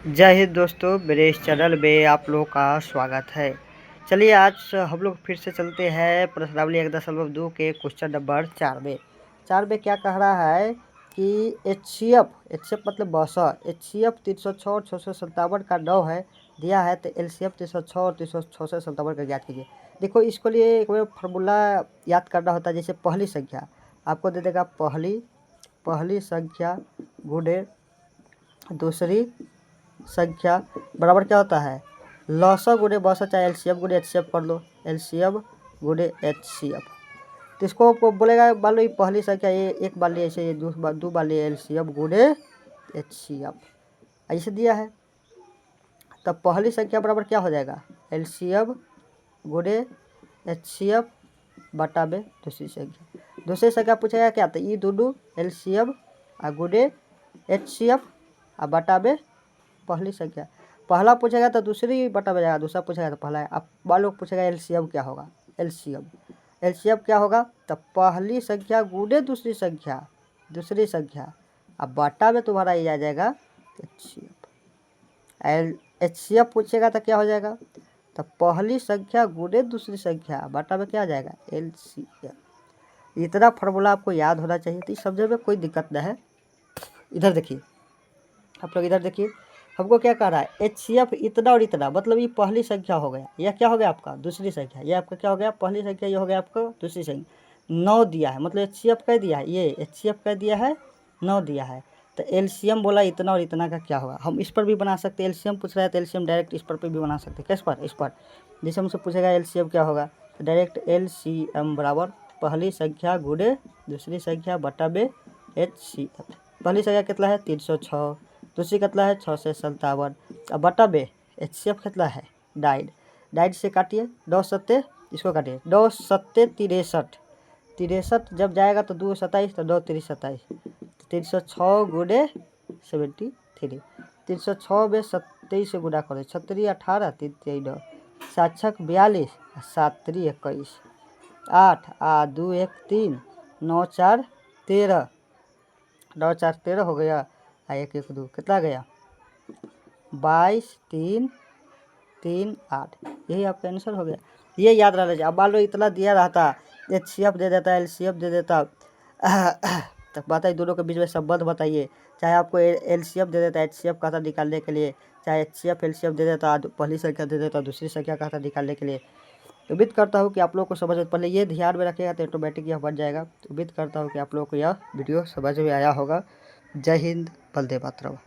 जय हिंद दोस्तों, मेरे इस चैनल में आप लोगों का स्वागत है। चलिए आज हम लोग फिर से चलते हैं प्रश्नावली 1.2 के क्वेश्चन नंबर 4 में। 4 में क्या कह रहा है कि एच मतलब 306 306 और 657 का 9 है दिया है, तो एलसीएम 306 और 657 का ज्ञात कीजिए। देखो, इसको लिए एक फार्मूला याद करना होता है। जैसे पहली संख्या आपको दे देगा पहली संख्या गुणे दूसरी संख्या बराबर क्या होता है, लॉसा गुणे बसा, चाहे एलसीएम गुणे एचसीएफ कर लो, एलसीएम गुणे एचसीएफ। तो इसको आपको बोलेगा, मान लो ये पहली संख्या ये एक मान ली, ऐसे ये दो मान ली, एलसीएम गुणे एचसीएफ ऐसे दिया है। तब पहली संख्या बराबर क्या हो जाएगा, एलसीएम गुणे एचसीएफ बटा में दूसरी संख्या। दूसरी संख्या पूछेगा क्या, तो ये दोनों एलसीएम गुणे एचसीएफ बटा में पहली संख्या। पहला पूछेगा तो दूसरी बटा में जाएगा, दूसरा पूछेगा तो पहला है। अब मान लो पूछेगा एलसीएम क्या होगा, एलसीएम क्या होगा, तो पहली संख्या गुणे दूसरी संख्या अब बटा में तुम्हारा ये आ जाएगा एचसीएफ। एचसीएफ पूछेगा तो क्या हो जाएगा, तो पहली संख्या गुणे दूसरी संख्या बटा में क्या आ जाएगा, एलसीएफ। इतना फार्मूला आपको याद होना चाहिए, तो इस समझने में कोई दिक्कत नहीं है। इधर देखिए, आप लोग इधर देखिए, हमको क्या कह रहा है, एचसीएफ इतना और इतना, मतलब ये पहली संख्या हो गया, यह क्या हो गया आपका दूसरी संख्या, ये आपका क्या हो गया पहली संख्या, ये हो गया आपका दूसरी संख्या। 9 दिया है, मतलब एचसीएफ कह दिया है, ये एचसीएफ कह दिया है 9 दिया है। तो एलसीएम बोला इतना और इतना का क्या होगा, हम इस पर भी बना सकते हैं। एलसीएम पूछ रहा है तो एलसीएम डायरेक्ट इस पर भी बना सकते हैं। किस पर, इस पर। जैसे हमसे पूछेगा एलसीएम क्या होगा, तो डायरेक्ट एलसीएम बराबर पहली संख्या गुणे दूसरी संख्या बटा में एचसीएफ। पहली संख्या कितना है 306, दूसरी कितना है 657, अब बटा बे एचसीएफ कितना है डाइड से काटिए, 9 सत्ते इसको काटिए, 9 सत्ते 63 जब जाएगा तो 2 27, तो 9 3 27, 306 गुणे 73, 306 में 27 से गुणा करो, 36 18 3 3 9, 7 6 42, 7 3 21, 8 2 1 3, 9 4 13, 9 4 13 हो गया, 1 1 2 कितना गया 22 3 3 8, यही आपका आंसर हो गया। ये याद रह लीजिए। अब मान लो इतना दिया रहता, एचसीएफ दे देता, एलसीएफ दे देता, तब बताइए दोनों के बीच में संबंध बताइए। चाहे आपको एलसीएफ दे देता एचसीएफ का था निकालने के लिए, चाहे एचसीएफ एलसीएफ दे देता, पहली संख्या दे देता दूसरी संख्या का था निकालने के लिए। उम्मीद करता हूँ कि आप लोगों को समझ, पहले ये ध्यान में रखिएगा तो ऑटोमेटिक यह बन जाएगा। उम्मीद करता हूँ कि आप लोगों को यह वीडियो समझ में आया होगा। जय हिंद, वंदे मातरम।